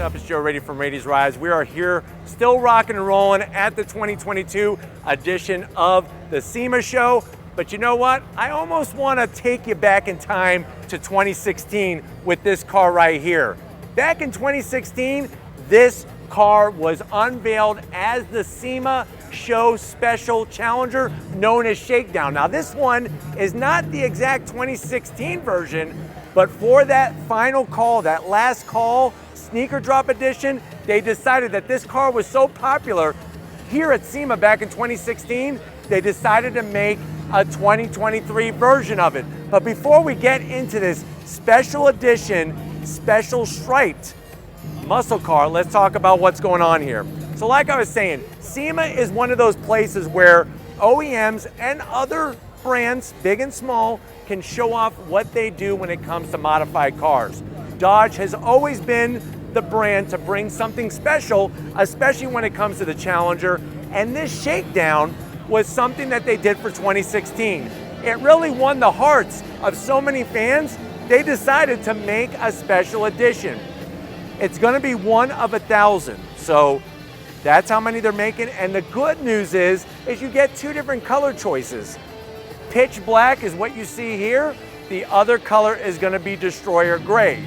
up? It's Joe Raiti from Raiti's Rides. We are here still rocking and rolling at the 2022 edition of the SEMA show. But you know what? I almost want to take you back in time to 2016 with this car right here. Back in 2016, this car was unveiled as the SEMA Show Special Challenger, known as Shakedown. Now this one is not the exact 2016 version, but for that final call, that last call, sneaker drop edition, they decided that this car was so popular here at SEMA back in 2016, they decided to make a 2023 version of it. But before we get into this special edition, special striped muscle car, let's talk about what's going on here. So like I was saying, SEMA is one of those places where OEMs and other brands, big and small, can show off what they do when it comes to modified cars. Dodge has always been the brand to bring something special, especially when it comes to the Challenger, and this Shakedown was something that they did for 2016. It really won the hearts of so many fans, they decided to make a special edition. It's gonna be one of 1,000, so that's how many they're making, and the good news is you get two different color choices. Pitch black is what you see here. The other color is gonna be Destroyer Gray.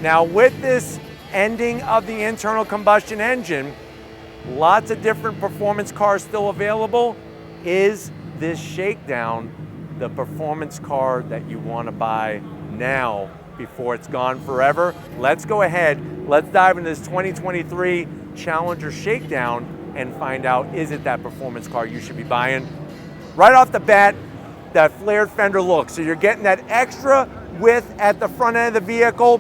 Now with this ending of the internal combustion engine, lots of different performance cars still available. Is this Shakedown the performance car that you wanna buy now before it's gone forever? Let's go ahead, let's dive into this 2023 Challenger Shakedown and find out, is it that performance car you should be buying? Right off the bat, that flared fender look. So you're getting that extra width at the front end of the vehicle.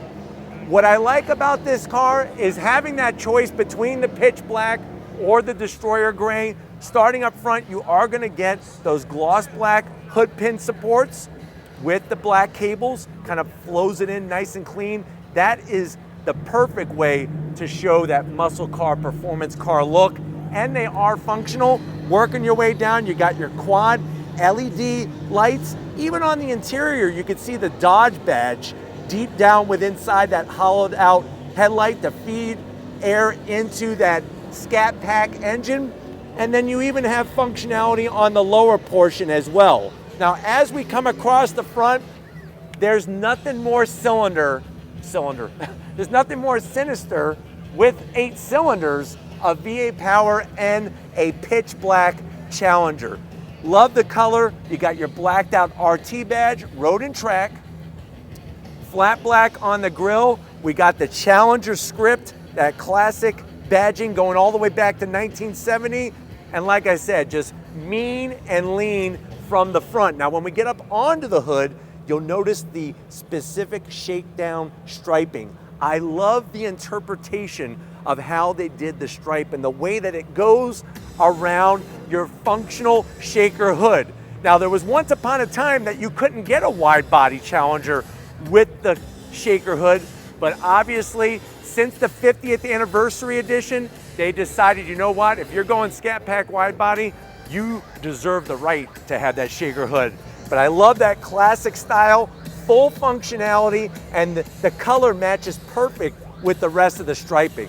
What I like about this car is having that choice between the pitch black or the Destroyer Gray. Starting up front, you are gonna get those gloss black hood pin supports with the black cables, kind of flows it in nice and clean. That is the perfect way to show that muscle car, performance car look. And they are functional. Working your way down, you got your quad LED lights. Even on the interior, you can see the Dodge badge deep down inside that hollowed out headlight to feed air into that Scat Pack engine. And then you even have functionality on the lower portion as well. Now, as we come across the front, there's nothing more there's nothing more sinister with 8 cylinders of V8 power and a pitch black Challenger. Love the color. You got your blacked out RT badge, road and track. Flat black on the grille. We got the Challenger script, that classic badging going all the way back to 1970. And like I said, just mean and lean from the front. Now, when we get up onto the hood, you'll notice the specific Shakedown striping. I love the interpretation of how they did the stripe and the way that it goes around your functional shaker hood. Now, there was once upon a time that you couldn't get a wide body Challenger with the shaker hood, but obviously since the 50th anniversary edition, they decided, you know what, if you're going Scat Pack wide body, you deserve the right to have that shaker hood. But I love that classic style, full functionality, and the color matches perfect with the rest of the striping.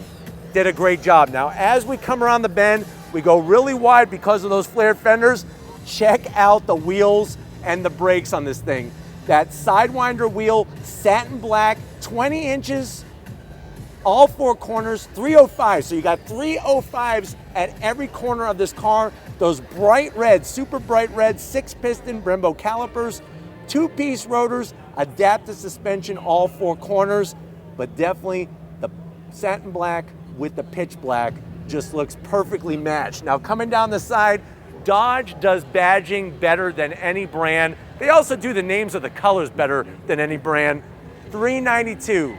Did a great job. Now, as we come around the bend, we go really wide because of those flared fenders. Check out the wheels and the brakes on this thing. That Sidewinder wheel, satin black, 20 inches, all 4 corners, 305. So you got 305s at every corner of this car. Those bright red, super bright red, 6-piston Brembo calipers, 2-piece rotors, adaptive suspension, all 4 corners, but definitely the satin black with the pitch black just looks perfectly matched. Now coming down the side, Dodge does badging better than any brand. They also do the names of the colors better than any brand. 392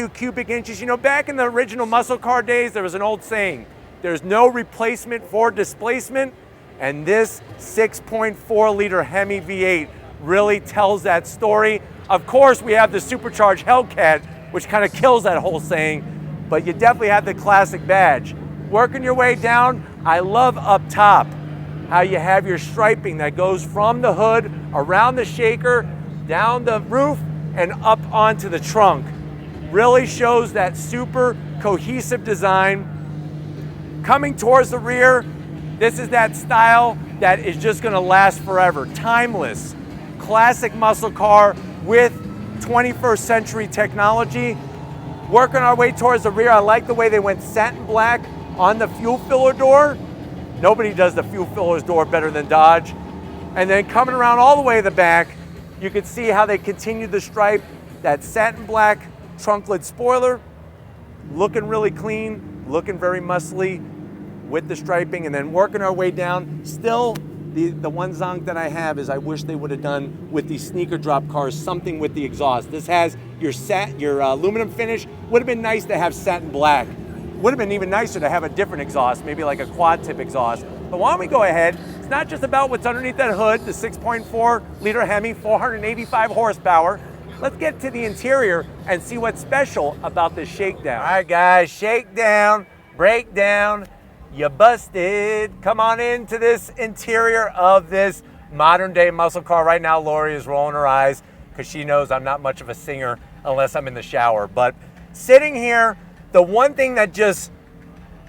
cubic inches. You know, back in the original muscle car days, there was an old saying, there's no replacement for displacement, and this 6.4 liter Hemi V8 really tells that story. Of course, we have the supercharged Hellcat, which kind of kills that whole saying, but you definitely have the classic badge. Working your way down, I love up top how you have your striping that goes from the hood, around the shaker, down the roof, and up onto the trunk. Really shows that super cohesive design. Coming towards the rear, this is that style that is just gonna last forever. Timeless, classic muscle car with 21st century technology. Working our way towards the rear, I like the way they went satin black on the fuel filler door. Nobody does the fuel filler's door better than Dodge. And then coming around all the way to the back, you can see how they continued the stripe, that satin black trunk lid spoiler, looking really clean, looking very muscly with the striping, and then working our way down. Still, the one zonk that I have is I wish they would have done with these sneaker drop cars something with the exhaust. This has your aluminum finish. Would have been nice to have satin black. Would have been even nicer to have a different exhaust, maybe like a quad tip exhaust. But why don't we go ahead? It's not just about what's underneath that hood, the 6.4 liter Hemi, 485 horsepower. Let's get to the interior and see what's special about this shakedown. All right, guys, shakedown, breakdown. You busted. Come on into this interior of this modern day muscle car. Right now, Lori is rolling her eyes because she knows I'm not much of a singer unless I'm in the shower. But sitting here, the one thing that just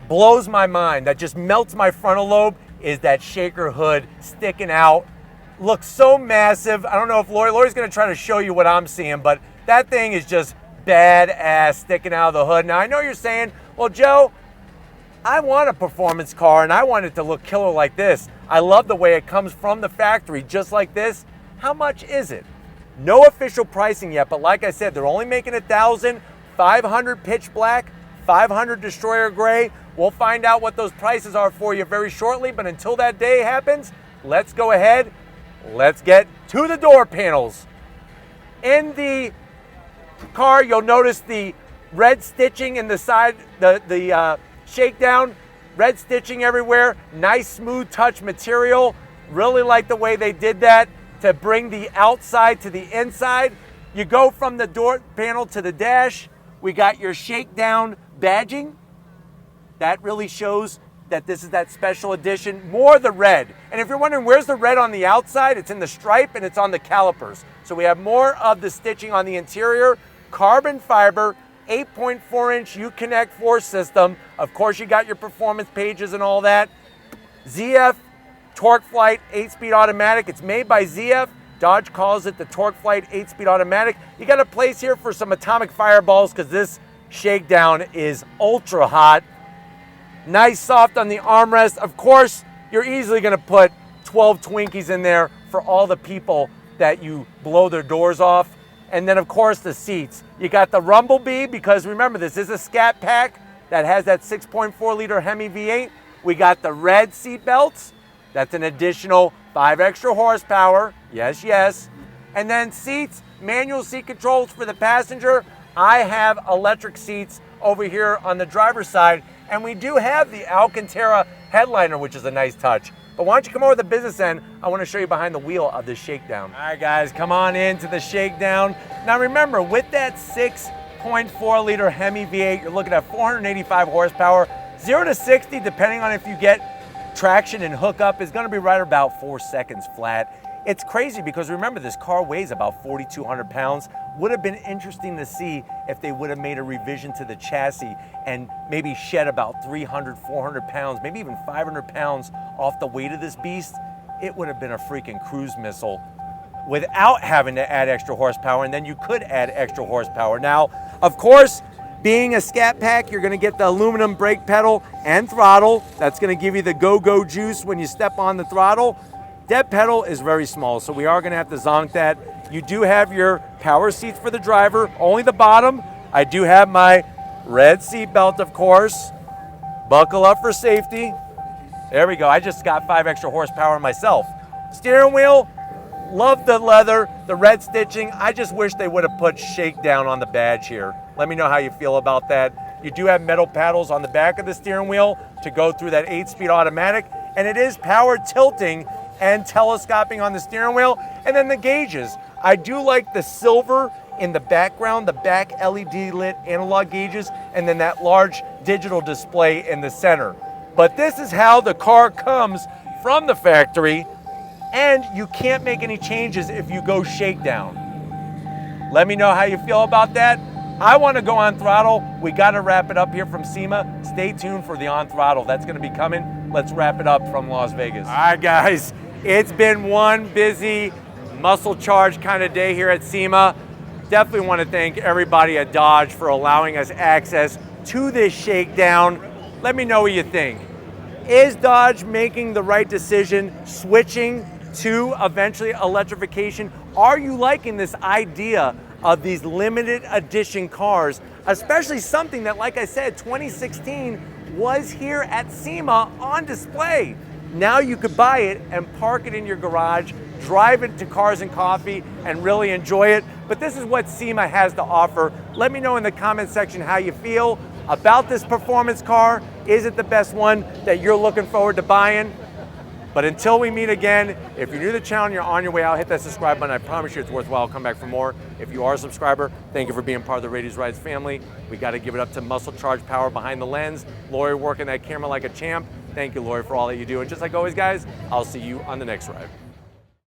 blows my mind, that just melts my frontal lobe, is that shaker hood sticking out. Looks so massive. I don't know if Lori's gonna try to show you what I'm seeing, but that thing is just badass sticking out of the hood. Now, I know you're saying, well, Joe, I want a performance car and I want it to look killer like this. I love the way it comes from the factory just like this. How much is it? No official pricing yet, but like I said, they're only making 1,500 pitch black, 500 destroyer gray. We'll find out what those prices are for you very shortly, but until that day happens, let's go ahead. Let's get to the door panels. In the car, you'll notice the red stitching in the side, the shakedown, red stitching everywhere, nice smooth touch material. Really like the way they did that to bring the outside to the inside. You go from the door panel to the dash. We got your shakedown badging. That really shows that this is that special edition, more the red. And if you're wondering where's the red on the outside, it's in the stripe and it's on the calipers. So we have more of the stitching on the interior, carbon fiber, 8.4 inch U-Connect 4 system. Of course, you got your performance pages and all that. ZF Torque Flight 8-speed automatic. It's made by ZF. Dodge calls it the Torque Flight 8-speed automatic. You got a place here for some atomic fireballs because this shakedown is ultra hot. Nice soft on the armrest. Of course, you're easily gonna put 12 Twinkies in there for all the people that you blow their doors off. And then of course the seats. You got the Rumblebee, because remember this is a Scat Pack that has that 6.4 liter Hemi V8. We got the red seat belts. That's an additional 5 extra horsepower. Yes, yes. And then seats, manual seat controls for the passenger. I have electric seats over here on the driver's side. And we do have the Alcantara headliner, which is a nice touch. But why don't you come over to the business end? I want to show you behind the wheel of this shakedown. All right, guys, come on into the shakedown. Now remember, with that 6.4 liter Hemi V8, you're looking at 485 horsepower. 0 to 60, depending on if you get traction and hookup, is going to be right about 4 seconds flat. It's crazy because remember, this car weighs about 4,200 pounds. Would have been interesting to see if they would have made a revision to the chassis and maybe shed about 300, 400 pounds, maybe even 500 pounds off the weight of this beast. It would have been a freaking cruise missile without having to add extra horsepower, and then you could add extra horsepower. Now, of course, being a Scat Pack, you're gonna get the aluminum brake pedal and throttle. That's gonna give you the go-go juice when you step on the throttle. Dead pedal is very small, so we are gonna have to zonk that. You do have your power seats for the driver, only the bottom. I do have my red seat belt, of course. Buckle up for safety. There we go, I just got 5 extra horsepower myself. Steering wheel, love the leather, the red stitching. I just wish they would have put shakedown on the badge here. Let me know how you feel about that. You do have metal paddles on the back of the steering wheel to go through that 8-speed automatic, and it is power tilting and telescoping on the steering wheel. And then the gauges. I do like the silver in the background, the back LED lit analog gauges, and then that large digital display in the center. But this is how the car comes from the factory, and you can't make any changes if you go shakedown. Let me know how you feel about that. I want to go on throttle. We got to wrap it up here from SEMA. Stay tuned for the on throttle. That's going to be coming. Let's wrap it up from Las Vegas. All right, guys. It's been one busy, muscle charge kind of day here at SEMA. Definitely want to thank everybody at Dodge for allowing us access to this shakedown. Let me know what you think. Is Dodge making the right decision, switching to eventually electrification? Are you liking this idea of these limited edition cars, especially something that, like I said, 2016 was here at SEMA on display? Now you could buy it and park it in your garage, drive it to Cars and Coffee, and really enjoy it. But this is what SEMA has to offer. Let me know in the comment section how you feel about this performance car. Is it the best one that you're looking forward to buying? But until we meet again, if you're new to the channel and you're on your way out, hit that subscribe button. I promise you it's worthwhile. Come back for more. If you are a subscriber, thank you for being part of the Raity's Rides family. We got to give it up to Muscle Charge Power behind the lens. Lori working that camera like a champ. Thank you, Lori, for all that you do. And just like always, guys, I'll see you on the next ride.